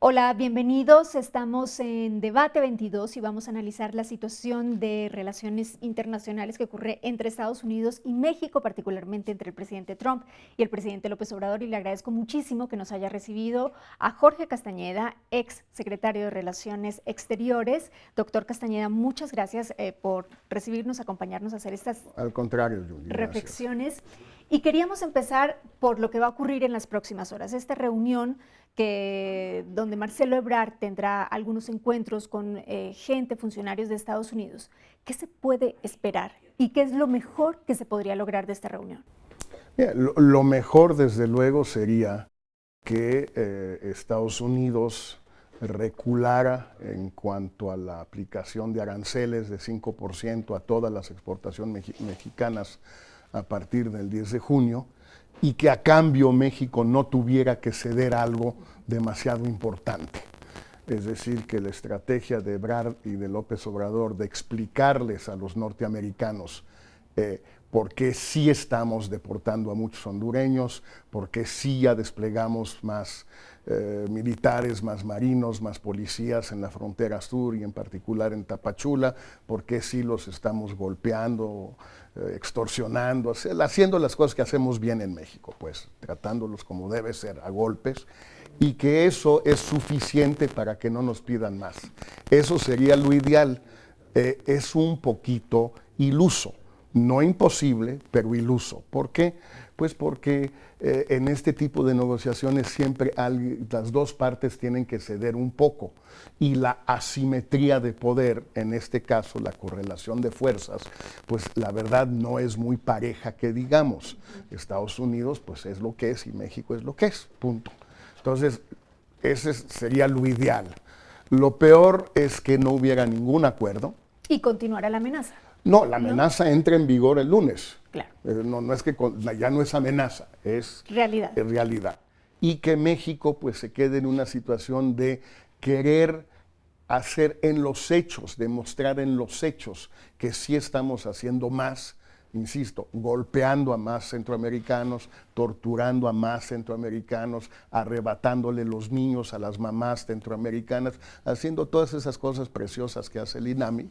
Hola, bienvenidos. Estamos en Debate 22 y vamos a analizar la situación de relaciones internacionales que ocurre entre Estados Unidos y México, particularmente entre el presidente Trump y el presidente López Obrador. Y le agradezco muchísimo que nos haya recibido a Jorge Castañeda, ex secretario de Relaciones Exteriores. Doctor Castañeda, muchas gracias por recibirnos, acompañarnos a hacer estas Al contrario, Julie, gracias. reflexiones. Y queríamos empezar por lo que va a ocurrir en las próximas horas. Esta reunión donde Marcelo Ebrard tendrá algunos encuentros con gente, funcionarios de Estados Unidos. ¿Qué se puede esperar y qué es lo mejor que se podría lograr de esta reunión? Mira, lo mejor, desde luego, sería que Estados Unidos reculara en cuanto a la aplicación de aranceles de 5% a todas las exportaciones mexicanas a partir del 10 de junio y que a cambio México no tuviera que ceder algo demasiado importante. Es decir, que la estrategia de Ebrard y de López Obrador de explicarles a los norteamericanos por qué sí estamos deportando a muchos hondureños, por qué sí ya desplegamos más militares, más marinos, más policías en la frontera sur y en particular en Tapachula, por qué sí los estamos golpeando, extorsionando, haciendo las cosas que hacemos bien en México, pues tratándolos como debe ser, a golpes, y que eso es suficiente para que no nos pidan más. Eso sería lo ideal. Es un poquito iluso. No imposible, pero iluso. ¿Por qué? Pues porque en este tipo de negociaciones siempre las dos partes tienen que ceder un poco y la asimetría de poder, en este caso la correlación de fuerzas, pues la verdad no es muy pareja que digamos. Estados Unidos pues es lo que es y México es lo que es, punto. Entonces, ese sería lo ideal. Lo peor es que no hubiera ningún acuerdo. Y continuará la amenaza. No, la amenaza entra en vigor el lunes. Claro. No es que ya no es amenaza, es realidad. Y que México pues se quede en una situación de querer hacer en los hechos, demostrar en los hechos que sí estamos haciendo más, insisto, golpeando a más centroamericanos, torturando a más centroamericanos, arrebatándole los niños a las mamás centroamericanas, haciendo todas esas cosas preciosas que hace el INAMI,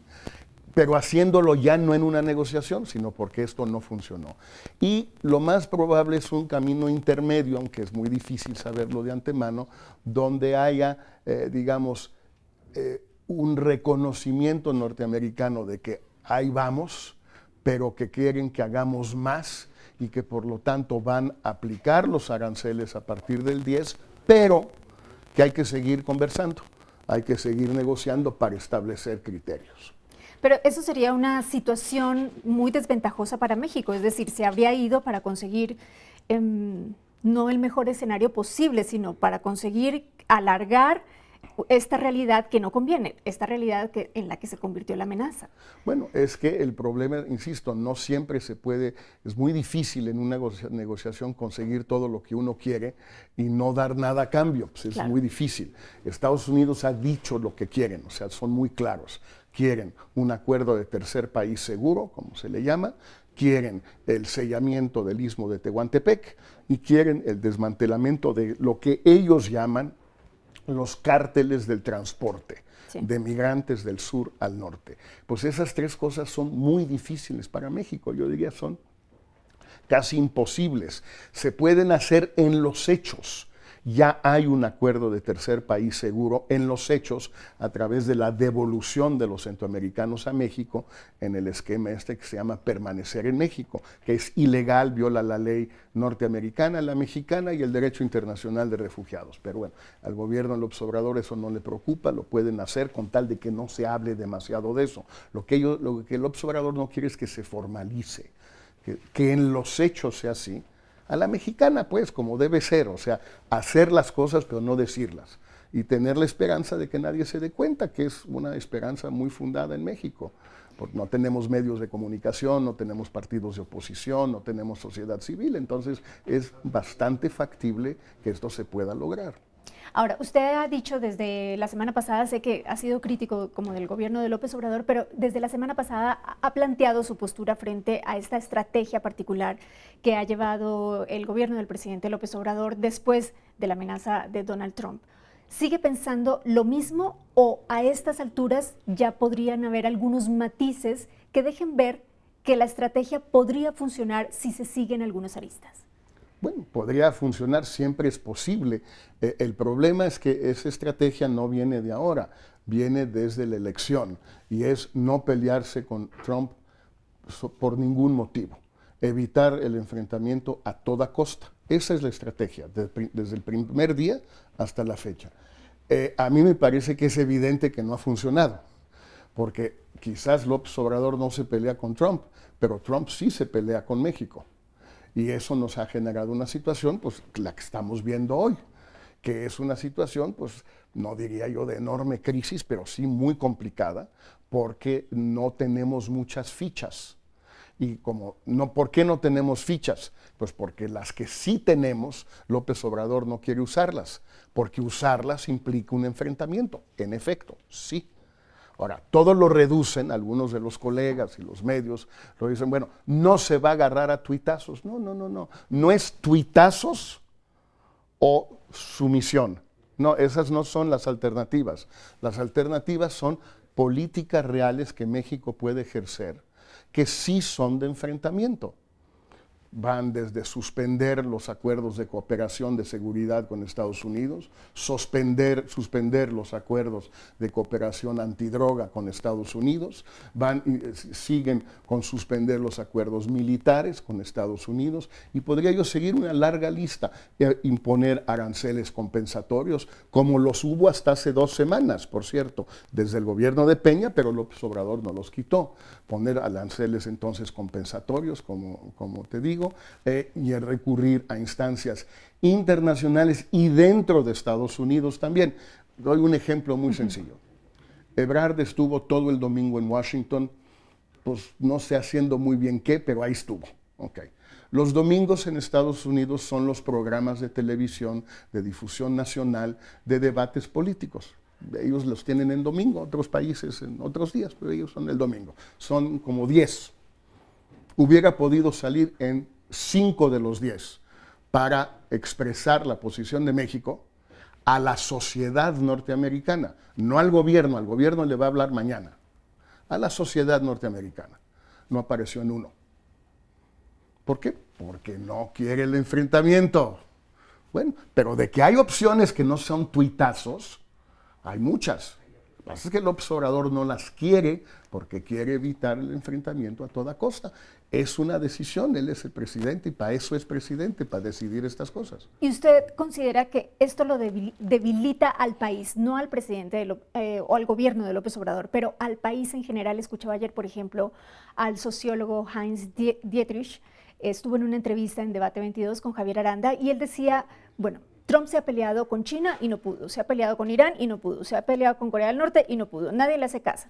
pero haciéndolo ya no en una negociación, sino porque esto no funcionó. Y lo más probable es un camino intermedio, aunque es muy difícil saberlo de antemano, donde haya, un reconocimiento norteamericano de que ahí vamos, pero que quieren que hagamos más y que por lo tanto van a aplicar los aranceles a partir del 10, pero que hay que seguir conversando, hay que seguir negociando para establecer criterios. Pero eso sería una situación muy desventajosa para México, es decir, se habría ido para conseguir no el mejor escenario posible, sino para conseguir alargar esta realidad que no conviene, esta realidad en la que se convirtió la amenaza. Bueno, es que el problema, insisto, no siempre se puede, es muy difícil en una negociación conseguir todo lo que uno quiere y no dar nada a cambio, pues es claro. Muy difícil. Estados Unidos ha dicho lo que quieren, o sea, son muy claros. Quieren un acuerdo de tercer país seguro, como se le llama, quieren el sellamiento del istmo de Tehuantepec y quieren el desmantelamiento de lo que ellos llaman los cárteles del transporte, sí, de migrantes del sur al norte. Pues esas tres cosas son muy difíciles para México, yo diría son casi imposibles. Se pueden hacer en los hechos. Ya hay un acuerdo de tercer país seguro en los hechos a través de la devolución de los centroamericanos a México en el esquema este que se llama permanecer en México, que es ilegal, viola la ley norteamericana, la mexicana y el derecho internacional de refugiados. Pero bueno, al gobierno de López Obrador eso no le preocupa, lo pueden hacer con tal de que no se hable demasiado de eso. Lo que López Obrador no quiere es que se formalice, que en los hechos sea así. A la mexicana, pues, como debe ser, o sea, hacer las cosas pero no decirlas. Y tener la esperanza de que nadie se dé cuenta, que es una esperanza muy fundada en México. Porque no tenemos medios de comunicación, no tenemos partidos de oposición, no tenemos sociedad civil, entonces es bastante factible que esto se pueda lograr. Ahora, usted ha dicho desde la semana pasada, sé que ha sido crítico como del gobierno de López Obrador, pero desde la semana pasada ha planteado su postura frente a esta estrategia particular que ha llevado el gobierno del presidente López Obrador después de la amenaza de Donald Trump. ¿sigue pensando lo mismo o a estas alturas ya podrían haber algunos matices que dejen ver que la estrategia podría funcionar si se siguen algunas aristas? Bueno, podría funcionar, siempre es posible. El problema es que esa estrategia no viene de ahora, viene desde la elección y es no pelearse con Trump por ningún motivo, evitar el enfrentamiento a toda costa. Esa es la estrategia, desde el primer día hasta la fecha. A mí me parece que es evidente que no ha funcionado, porque quizás López Obrador no se pelea con Trump, pero Trump sí se pelea con México. Y eso nos ha generado una situación, pues, la que estamos viendo hoy, que es una situación, pues, no diría yo de enorme crisis, pero sí muy complicada, porque no tenemos muchas fichas. Y como, no, ¿por qué no tenemos fichas? Pues porque las que sí tenemos, López Obrador no quiere usarlas, porque usarlas implica un enfrentamiento, en efecto, sí. Ahora, todos lo reducen, algunos de los colegas y los medios lo dicen, bueno, no se va a agarrar a tuitazos. No, no, no, no. No es tuitazos o sumisión. No, esas no son las alternativas. Las alternativas son políticas reales que México puede ejercer, que sí son de enfrentamiento. Van desde suspender los acuerdos de cooperación de seguridad con Estados Unidos, suspender los acuerdos de cooperación antidroga con Estados Unidos, siguen con suspender los acuerdos militares con Estados Unidos y podría yo seguir una larga lista, imponer aranceles compensatorios, como los hubo hasta hace 2 semanas, por cierto, desde el gobierno de Peña, pero López Obrador no los quitó. Poner aranceles entonces compensatorios, como te digo, y el recurrir a instancias internacionales y dentro de Estados Unidos también. Doy un ejemplo muy sencillo. Ebrard estuvo todo el domingo en Washington, pues no sé haciendo muy bien qué, pero ahí estuvo. Okay. Los domingos en Estados Unidos son los programas de televisión de difusión nacional de debates políticos. Ellos los tienen en domingo, otros países en otros días, pero ellos son el domingo. Son como 10. Hubiera podido salir en 5 de los 10 para expresar la posición de México a la sociedad norteamericana, no al gobierno le va a hablar mañana, a la sociedad norteamericana. No apareció en uno. ¿Por qué? Porque no quiere el enfrentamiento. Bueno, pero de que hay opciones que no son tuitazos, hay muchas. Lo que pasa es que López Obrador no las quiere porque quiere evitar el enfrentamiento a toda costa. Es una decisión, él es el presidente y para eso es presidente, para decidir estas cosas. ¿Y usted considera que esto lo debilita al país, no al presidente o al gobierno de López Obrador, pero al país en general? Escuchaba ayer, por ejemplo, al sociólogo Heinz Dietrich, estuvo en una entrevista en Debate 22 con Javier Aranda y él decía, bueno, Trump se ha peleado con China y no pudo, se ha peleado con Irán y no pudo, se ha peleado con Corea del Norte y no pudo, nadie le hace caso.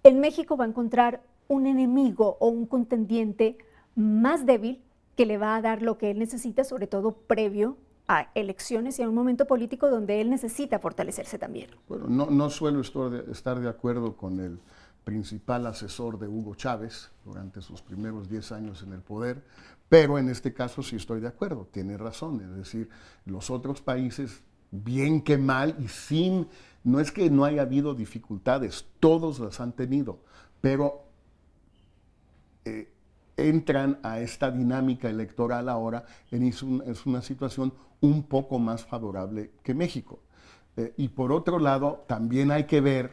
En México va a encontrar un enemigo o un contendiente más débil que le va a dar lo que él necesita, sobre todo previo a elecciones y a un momento político donde él necesita fortalecerse también. Bueno, no suelo estar de acuerdo con el principal asesor de Hugo Chávez durante sus primeros 10 años en el poder, pero en este caso sí estoy de acuerdo, tiene razón, es decir, los otros países, bien que mal y sin, no es que no haya habido dificultades, todos las han tenido, pero entran a esta dinámica electoral ahora es una situación un poco más favorable que México. Y por otro lado, también hay que ver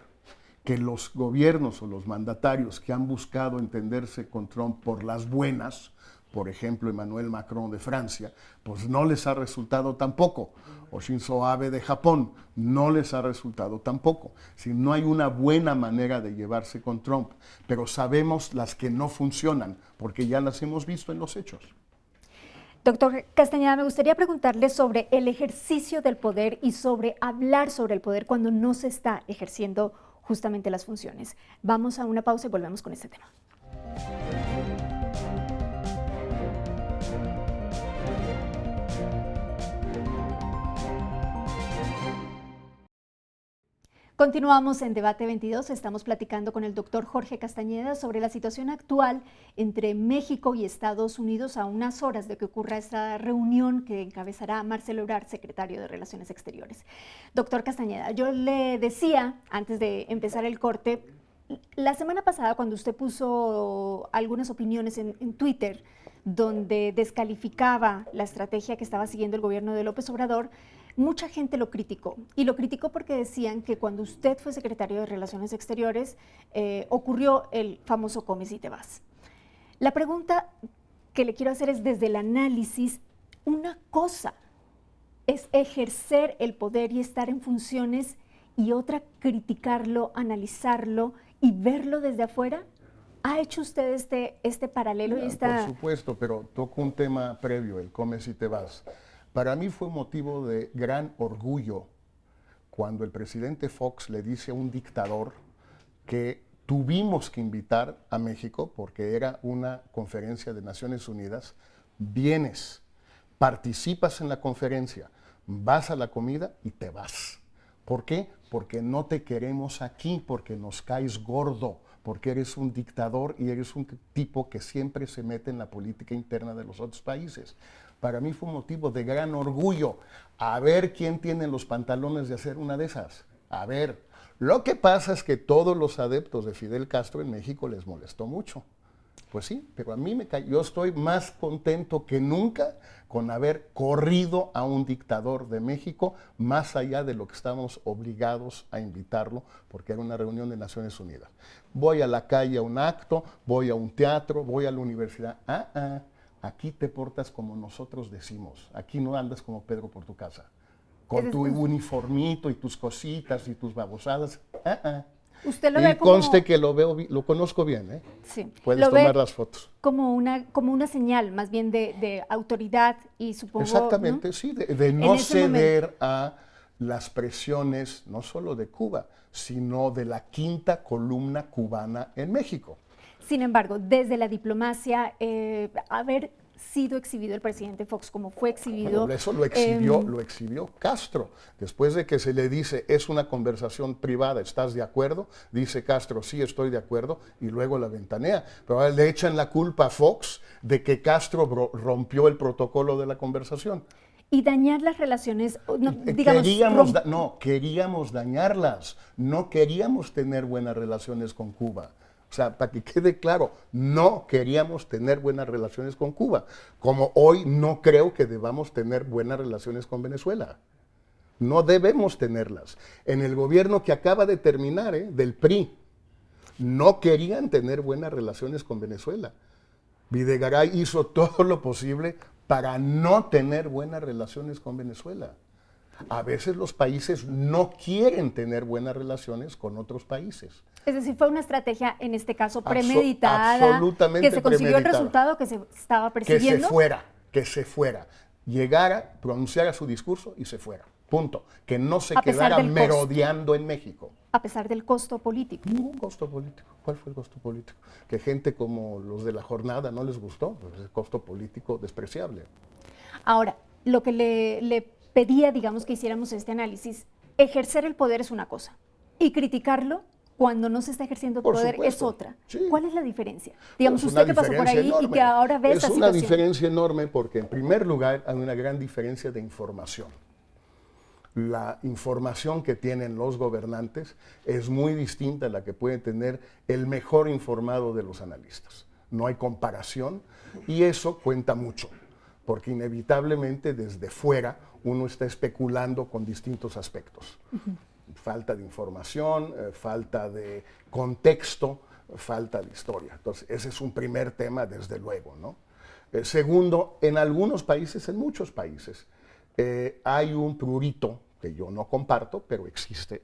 que los gobiernos o los mandatarios que han buscado entenderse con Trump por las buenas, por ejemplo Emmanuel Macron de Francia, pues no les ha resultado tampoco. O Shinzo Abe de Japón, no les ha resultado tampoco. Si no hay una buena manera de llevarse con Trump, pero sabemos las que no funcionan, porque ya las hemos visto en los hechos. Doctor Castañeda, me gustaría preguntarle sobre el ejercicio del poder y sobre hablar sobre el poder cuando no se está ejerciendo justamente las funciones. Vamos a una pausa y volvemos con este tema. Continuamos en Debate 22, estamos platicando con el doctor Jorge Castañeda sobre la situación actual entre México y Estados Unidos a unas horas de que ocurra esta reunión que encabezará Marcelo Ebrard, secretario de Relaciones Exteriores. Doctor Castañeda, yo le decía antes de empezar el corte, la semana pasada cuando usted puso algunas opiniones en Twitter donde descalificaba la estrategia que estaba siguiendo el gobierno de López Obrador, mucha gente lo criticó, y lo criticó porque decían que cuando usted fue secretario de Relaciones Exteriores ocurrió el famoso comes y te vas. La pregunta que le quiero hacer es desde el análisis, una cosa es ejercer el poder y estar en funciones y otra criticarlo, analizarlo y verlo desde afuera. ¿Ha hecho usted este paralelo? Mira, por supuesto, pero toco un tema previo, el comes y te vas. Para mí fue motivo de gran orgullo cuando el presidente Fox le dice a un dictador que tuvimos que invitar a México, porque era una conferencia de Naciones Unidas, vienes, participas en la conferencia, vas a la comida y te vas. ¿Por qué? Porque no te queremos aquí, porque nos caes gordo, porque eres un dictador y eres un tipo que siempre se mete en la política interna de los otros países. Para mí fue un motivo de gran orgullo. A ver quién tiene los pantalones de hacer una de esas. A ver. Lo que pasa es que todos los adeptos de Fidel Castro en México les molestó mucho. Pues sí, pero a mí yo estoy más contento que nunca con haber corrido a un dictador de México, más allá de lo que estábamos obligados a invitarlo, porque era una reunión de Naciones Unidas. Voy a la calle a un acto, voy a un teatro, voy a la universidad. Aquí te portas como nosotros decimos, aquí no andas como Pedro por tu casa, con tu uniformito y tus cositas y tus babosadas. Usted lo y ve como... conste que lo conozco bien, ¿eh? Sí. Puedes tomar las fotos. Como una señal más bien de autoridad y supongo... Exactamente, ¿no? Sí, de no ceder a las presiones no solo de Cuba, sino de la quinta columna cubana en México. Sin embargo, desde la diplomacia, haber sido exhibido el presidente Fox como fue exhibido... Bueno, eso lo exhibió Castro. Después de que se le dice, es una conversación privada, ¿estás de acuerdo? Dice Castro, sí, estoy de acuerdo, y luego la ventanea. Pero ahora le echan la culpa a Fox de que Castro rompió el protocolo de la conversación. Y dañar las relaciones, queríamos dañarlas, no queríamos tener buenas relaciones con Cuba. O sea, para que quede claro, no queríamos tener buenas relaciones con Cuba, como hoy no creo que debamos tener buenas relaciones con Venezuela. No debemos tenerlas. En el gobierno que acaba de terminar, del PRI, no querían tener buenas relaciones con Venezuela. Videgaray hizo todo lo posible para no tener buenas relaciones con Venezuela. A veces los países no quieren tener buenas relaciones con otros países. Es decir, fue una estrategia, en este caso, premeditada, absolutamente que se consiguió el resultado que se estaba persiguiendo. Que se fuera, llegara, pronunciara su discurso y se fuera. Punto. Que no se quedara merodeando en México. A pesar del costo político. Ningún costo político. ¿Cuál fue el costo político? Que gente como los de la jornada no les gustó. Pues es costo político despreciable. Ahora, lo que le pedía, digamos, que hiciéramos este análisis, ejercer el poder es una cosa y criticarlo cuando no se está ejerciendo poder es otra. Sí. ¿Cuál es la diferencia? Digamos, usted que pasó por ahí enorme. Y que ahora ve esta situación. Es una diferencia enorme porque, en primer lugar, hay una gran diferencia de información. La información que tienen los gobernantes es muy distinta a la que puede tener el mejor informado de los analistas. No hay comparación y eso cuenta mucho, porque inevitablemente desde fuera uno está especulando con distintos aspectos. Falta de información, falta de contexto, falta de historia. Entonces, ese es un primer tema, desde luego, ¿no? Segundo, en algunos países, en muchos países, hay un prurito, que yo no comparto, pero existe,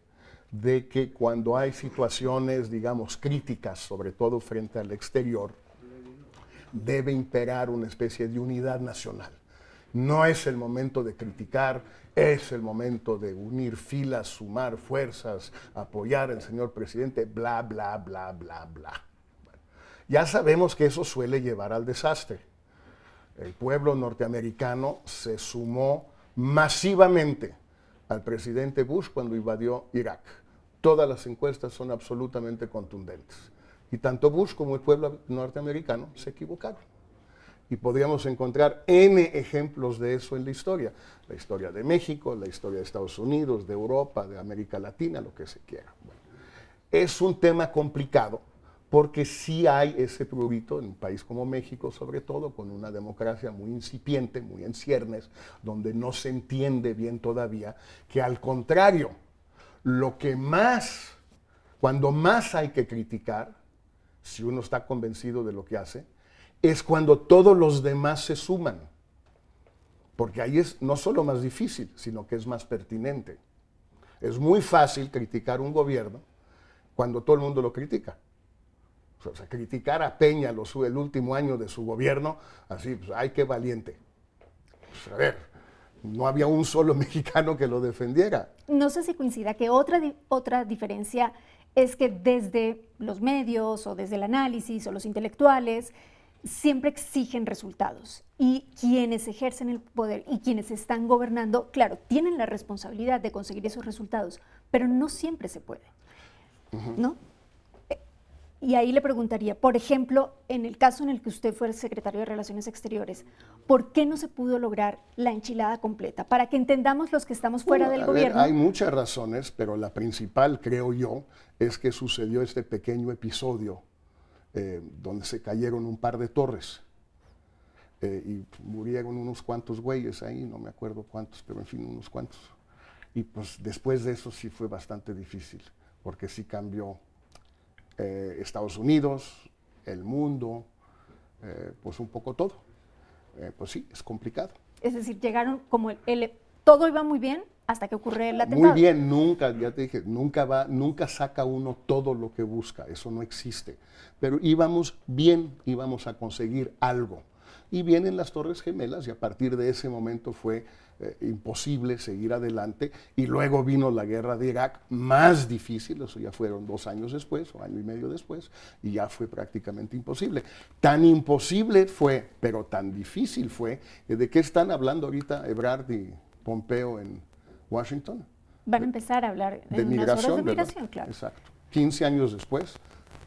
de que cuando hay situaciones, digamos, críticas, sobre todo frente al exterior, debe imperar una especie de unidad nacional. No es el momento de criticar, es el momento de unir filas, sumar fuerzas, apoyar al señor presidente, bla, bla, bla, bla, bla. Bueno, ya sabemos que eso suele llevar al desastre. El pueblo norteamericano se sumó masivamente al presidente Bush cuando invadió Irak. todas las encuestas son absolutamente contundentes. Y tanto Bush como el pueblo norteamericano se equivocaron. Y podríamos encontrar N ejemplos de eso en la historia de México, la historia de Estados Unidos, de Europa, de América Latina, lo que se quiera. Bueno, es un tema complicado, porque sí hay ese prurito en un país como México, sobre todo con una democracia muy incipiente, muy en ciernes, donde no se entiende bien todavía, que al contrario, cuando más hay que criticar, si uno está convencido de lo que hace, es cuando todos los demás se suman, porque ahí es no solo más difícil, sino que es más pertinente. Es muy fácil criticar un gobierno cuando todo el mundo lo critica. O sea, criticar a Peña el último año de su gobierno, así, pues, ¡ay, qué valiente! Pues, a ver, no había un solo mexicano que lo defendiera. No sé si coincida que otra diferencia es que desde los medios o desde el análisis o los intelectuales siempre exigen resultados, y quienes ejercen el poder y quienes están gobernando, claro, tienen la responsabilidad de conseguir esos resultados, pero no siempre se puede, ¿no? Y ahí le preguntaría, por ejemplo, en el caso en el que usted fue el secretario de Relaciones Exteriores, ¿por qué no se pudo lograr la enchilada completa? Para que entendamos los que estamos fuera del gobierno. Hay muchas razones, pero la principal, creo yo, es que sucedió este pequeño episodio donde se cayeron un par de torres y murieron unos cuantos güeyes ahí, no me acuerdo cuántos, pero en fin, unos cuantos. Y pues después de eso sí fue bastante difícil, porque sí cambió Estados Unidos, el mundo, pues un poco todo. Pues sí, es complicado. Es decir, llegaron como todo iba muy bien hasta que ocurre el atentado. Muy bien, nunca, ya te dije, nunca saca uno todo lo que busca, eso no existe. Pero íbamos bien, íbamos a conseguir algo. Y vienen las Torres Gemelas y a partir de ese momento fue imposible seguir adelante. Y luego vino la guerra de Irak, más difícil, eso ya fueron 2 años después, o año y medio después, y ya fue prácticamente imposible. Tan imposible fue, pero tan difícil fue, ¿de qué están hablando ahorita Ebrard y Pompeo en Washington? Van a empezar a hablar de migración, claro. Exacto. 15 años después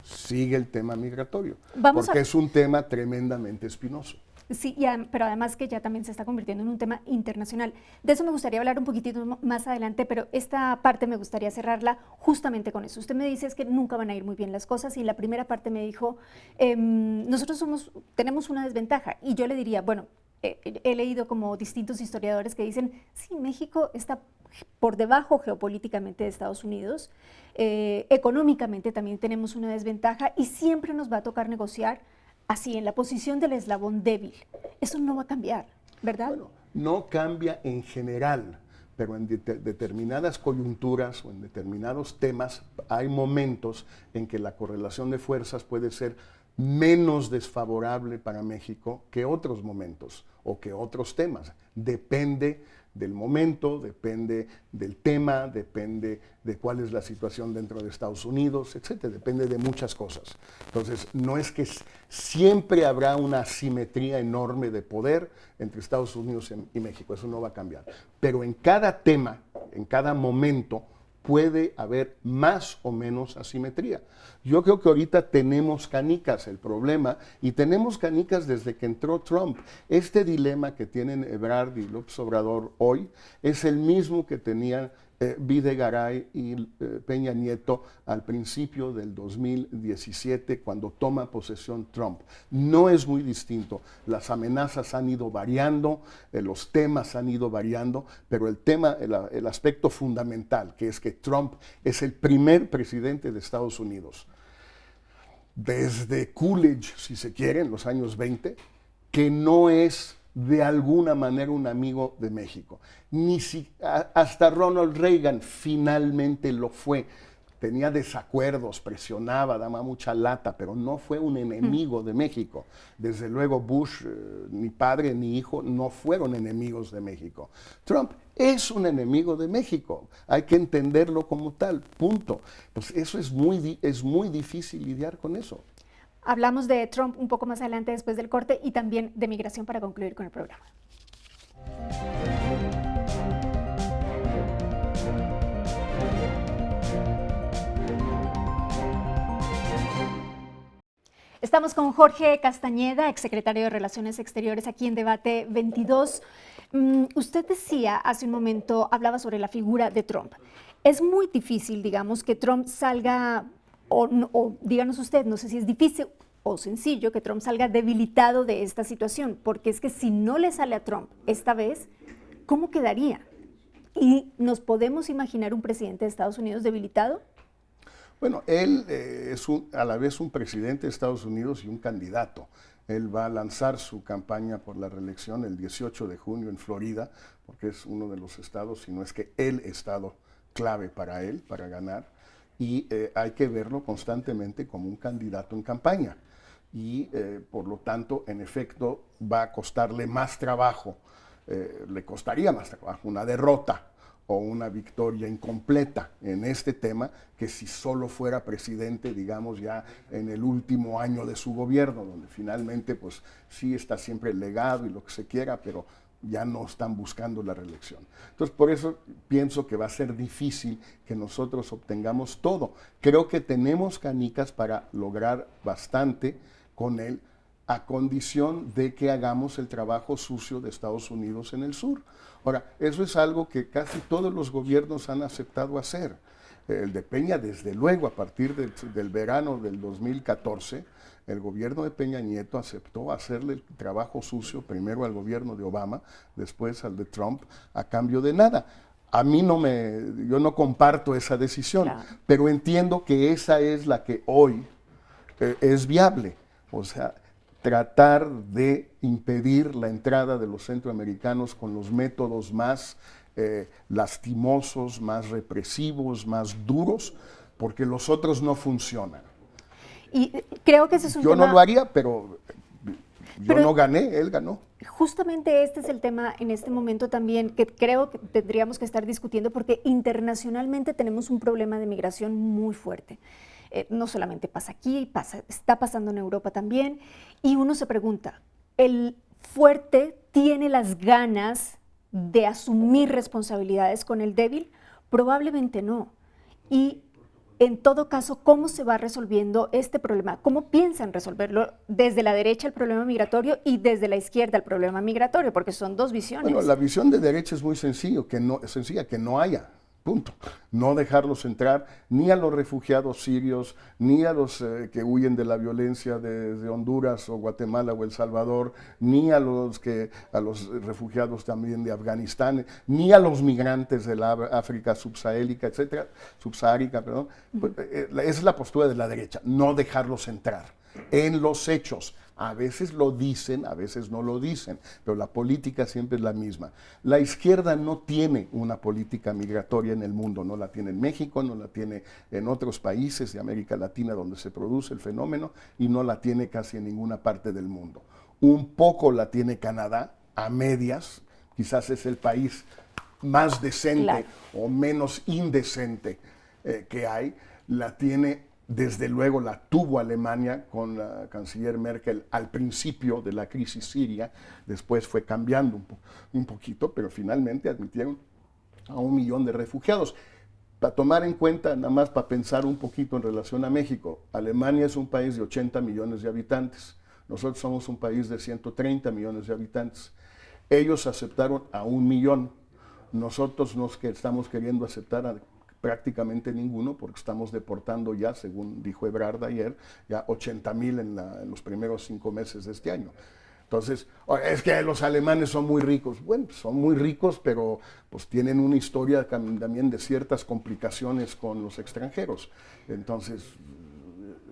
sigue el tema migratorio, porque es un tema tremendamente espinoso. Sí, pero además que ya también se está convirtiendo en un tema internacional. De eso me gustaría hablar un poquitito más adelante, pero esta parte me gustaría cerrarla justamente con eso. Usted me dice es que nunca van a ir muy bien las cosas, y la primera parte me dijo, nosotros tenemos una desventaja, y yo le diría, bueno, he leído como distintos historiadores que dicen, sí, México está por debajo geopolíticamente de Estados Unidos, económicamente también tenemos una desventaja y siempre nos va a tocar negociar así, en la posición del eslabón débil. Eso no va a cambiar, ¿verdad? Bueno, no cambia en general, pero en determinadas coyunturas o en determinados temas hay momentos en que la correlación de fuerzas puede ser menos desfavorable para México que otros momentos o que otros temas. Depende del momento, depende del tema, depende de cuál es la situación dentro de Estados Unidos, etcétera, depende de muchas cosas. Entonces, no es que siempre habrá una asimetría enorme de poder entre Estados Unidos y México, eso no va a cambiar. Pero en cada tema, en cada momento, puede haber más o menos asimetría. Yo creo que ahorita tenemos canicas, el problema, y tenemos canicas desde que entró Trump. Este dilema que tienen Ebrard y López Obrador hoy es el mismo que tenían Videgaray y Peña Nieto al principio del 2017, cuando toma posesión Trump. No es muy distinto. Las amenazas han ido variando, los temas han ido variando, pero el aspecto fundamental, que es que Trump es el primer presidente de Estados Unidos, desde Coolidge, si se quiere, en los años 20, que no es de alguna manera un amigo de México. Hasta Ronald Reagan finalmente lo fue. Tenía desacuerdos, presionaba, daba mucha lata, pero no fue un enemigo de México. Desde luego Bush, ni padre ni hijo, no fueron enemigos de México. Trump es un enemigo de México, hay que entenderlo como tal, punto. Pues eso es muy difícil lidiar con eso. Hablamos de Trump un poco más adelante después del corte, y también de migración para concluir con el programa. Estamos con Jorge Castañeda, exsecretario de Relaciones Exteriores, aquí en Debate 22. Usted decía hace un momento, hablaba sobre la figura de Trump. Es muy difícil, digamos, que Trump salga, o díganos usted, no sé si es difícil o sencillo, que Trump salga debilitado de esta situación, porque es que si no le sale a Trump esta vez, ¿cómo quedaría? ¿Y nos podemos imaginar un presidente de Estados Unidos debilitado? Bueno, él es a la vez un presidente de Estados Unidos y un candidato. Él va a lanzar su campaña por la reelección el 18 de junio en Florida, porque es uno de los estados, si no es que el estado clave para él, para ganar, y hay que verlo constantemente como un candidato en campaña. Y por lo tanto, en efecto, va a costarle más trabajo, le costaría más trabajo una derrota o una victoria incompleta en este tema que si solo fuera presidente, digamos, ya en el último año de su gobierno, donde finalmente, pues sí está siempre el legado y lo que se quiera, pero ya no están buscando la reelección. Entonces, por eso pienso que va a ser difícil que nosotros obtengamos todo. Creo que tenemos canicas para lograr bastante con él, a condición de que hagamos el trabajo sucio de Estados Unidos en el sur. Ahora, eso es algo que casi todos los gobiernos han aceptado hacer. El de Peña, desde luego, a partir del verano del 2014, el gobierno de Peña Nieto aceptó hacerle el trabajo sucio primero al gobierno de Obama, después al de Trump, a cambio de nada. A mí yo no comparto esa decisión, claro, pero entiendo que esa es la que hoy es viable. O sea, tratar de impedir la entrada de los centroamericanos con los métodos más lastimosos, más represivos, más duros, porque los otros no funcionan. Y creo que ese es un tema... Yo no lo haría, pero yo no gané, él ganó. Justamente este es el tema en este momento también que creo que tendríamos que estar discutiendo, porque internacionalmente tenemos un problema de migración muy fuerte. No solamente pasa aquí, está pasando en Europa también, y uno se pregunta, ¿el fuerte tiene las ganas de asumir responsabilidades con el débil? Probablemente no. Y en todo caso, ¿cómo se va resolviendo este problema? ¿Cómo piensan resolverlo desde la derecha el problema migratorio y desde la izquierda el problema migratorio? Porque son dos visiones. Bueno, la visión de derecha es muy sencilla, que no haya. Punto. No dejarlos entrar ni a los refugiados sirios, ni a los que huyen de la violencia de Honduras o Guatemala o El Salvador, ni a los refugiados también de Afganistán, ni a los migrantes de la África subsaharica, etcétera, perdón. Pues, esa es la postura de la derecha, no dejarlos entrar. En los hechos, a veces lo dicen, a veces no lo dicen, pero la política siempre es la misma. La izquierda no tiene una política migratoria en el mundo, no la tiene en México, no la tiene en otros países de América Latina donde se produce el fenómeno y no la tiene casi en ninguna parte del mundo. Un poco la tiene Canadá, a medias, quizás es el país más decente, claro, o menos indecente que hay, la tiene. Desde luego la tuvo Alemania con la canciller Merkel al principio de la crisis siria, después fue cambiando un poquito, pero finalmente admitieron a 1 millón de refugiados. Para tomar en cuenta, nada más para pensar un poquito en relación a México, Alemania es un país de 80 millones de habitantes, nosotros somos un país de 130 millones de habitantes. Ellos aceptaron a 1 millón, nosotros estamos queriendo aceptar a prácticamente ninguno, porque estamos deportando ya, según dijo Ebrard ayer, ya 80,000 en los primeros 5 meses de este año. Entonces, es que los alemanes son muy ricos. Bueno, son muy ricos, pero pues tienen una historia también de ciertas complicaciones con los extranjeros. Entonces,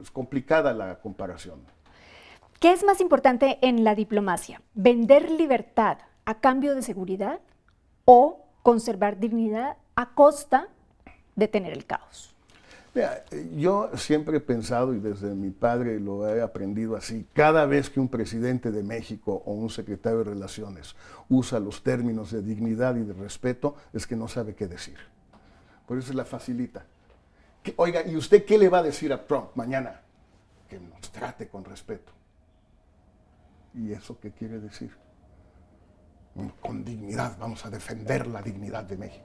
es complicada la comparación. ¿Qué es más importante en la diplomacia? ¿Vender libertad a cambio de seguridad o conservar dignidad a costa de tener el caos? Mira, yo siempre he pensado, y desde mi padre lo he aprendido así, cada vez que un presidente de México o un secretario de Relaciones usa los términos de dignidad y de respeto, es que no sabe qué decir. Por eso la facilita. Oiga, ¿y usted qué le va a decir a Trump mañana? Que nos trate con respeto. ¿Y eso qué quiere decir? Con dignidad, vamos a defender la dignidad de México.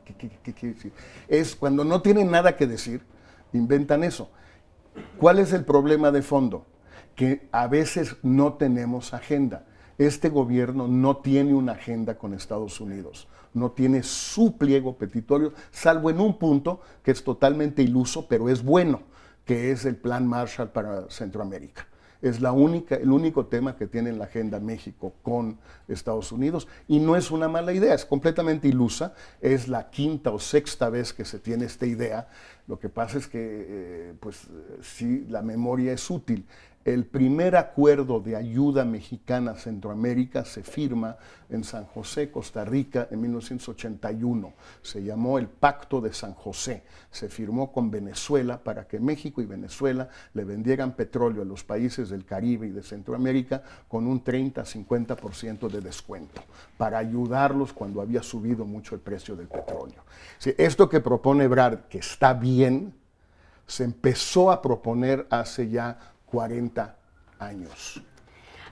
¿Qué quiere decir? Es cuando no tienen nada que decir, inventan eso. ¿Cuál es el problema de fondo? que a veces no tenemos agenda. Este gobierno no tiene una agenda con Estados Unidos, no tiene su pliego petitorio, salvo en un punto que es totalmente iluso, pero es bueno, que es el Plan Marshall para Centroamérica. Es el único tema que tiene en la agenda México con Estados Unidos y no es una mala idea, es completamente ilusa, es la quinta o sexta vez que se tiene esta idea. Lo que pasa es que sí, la memoria es útil. El primer acuerdo de ayuda mexicana a Centroamérica se firma en San José, Costa Rica, en 1981. Se llamó el Pacto de San José. Se firmó con Venezuela para que México y Venezuela le vendieran petróleo a los países del Caribe y de Centroamérica con un 30-50% de descuento, para ayudarlos cuando había subido mucho el precio del petróleo. Sí, esto que propone Ebrard, que está bien, se empezó a proponer hace ya 40 años.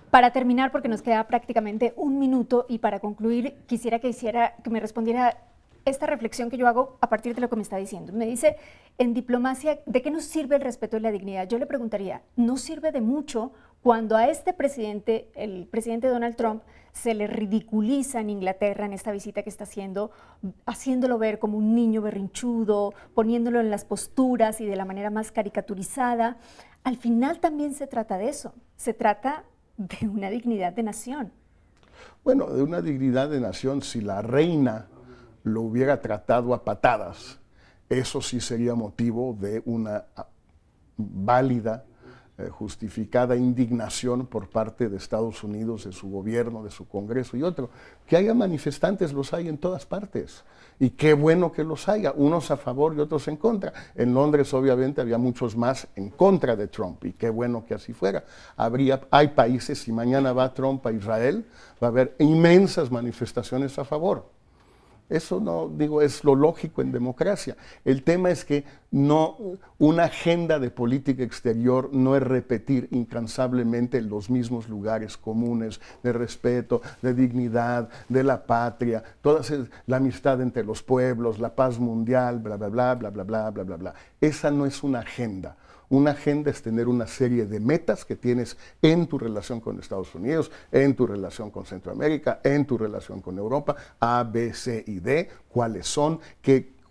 Para terminar, porque nos queda prácticamente un minuto, y para concluir, quisiera que me respondiera esta reflexión que yo hago a partir de lo que me está diciendo. Me dice, en diplomacia, ¿de qué nos sirve el respeto y la dignidad? Yo le preguntaría, ¿no sirve de mucho cuando a este presidente, el presidente Donald Trump, se le ridiculiza en Inglaterra en esta visita que está haciendo, haciéndolo ver como un niño berrinchudo, poniéndolo en las posturas y de la manera más caricaturizada? Al final también se trata de eso, se trata de una dignidad de nación. Bueno, de una dignidad de nación, si la reina lo hubiera tratado a patadas, eso sí sería motivo de una válida, justificada indignación por parte de Estados Unidos, de su gobierno, de su Congreso y otro. Que haya manifestantes, los hay en todas partes. Y qué bueno que los haya, unos a favor y otros en contra. En Londres, obviamente, había muchos más en contra de Trump, y qué bueno que así fuera. Hay países, si mañana va Trump a Israel, va a haber inmensas manifestaciones a favor. Eso no, digo, es lo lógico en democracia. El tema es que una agenda de política exterior no es repetir incansablemente los mismos lugares comunes de respeto, de dignidad, de la patria, la amistad entre los pueblos, la paz mundial, bla, bla, bla, bla, bla, bla, bla, bla, bla. Esa no es una agenda. Una agenda es tener una serie de metas que tienes en tu relación con Estados Unidos, en tu relación con Centroamérica, en tu relación con Europa, A, B, C y D, cuáles son,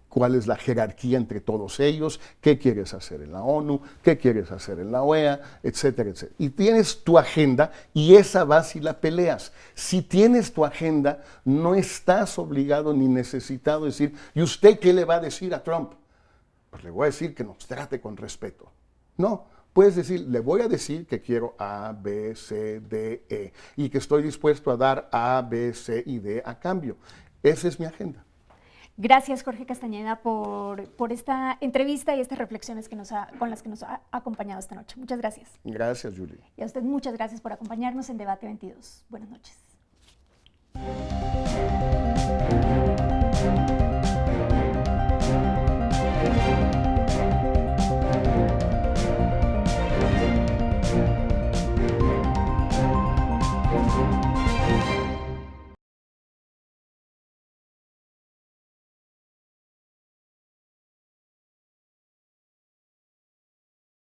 cuál es la jerarquía entre todos ellos, qué quieres hacer en la ONU, qué quieres hacer en la OEA, etcétera, etcétera. Y tienes tu agenda y esa vas y la peleas. Si tienes tu agenda, no estás obligado ni necesitado de decir, ¿y usted qué le va a decir a Trump? Pues le voy a decir que nos trate con respeto. No, puedes decir, le voy a decir que quiero A, B, C, D, E y que estoy dispuesto a dar A, B, C y D a cambio. Esa es mi agenda. Gracias, Jorge Castañeda, por esta entrevista y estas reflexiones con las que nos ha acompañado esta noche. Muchas gracias. Gracias, Julie. Y a usted muchas gracias por acompañarnos en Debate 22. Buenas noches.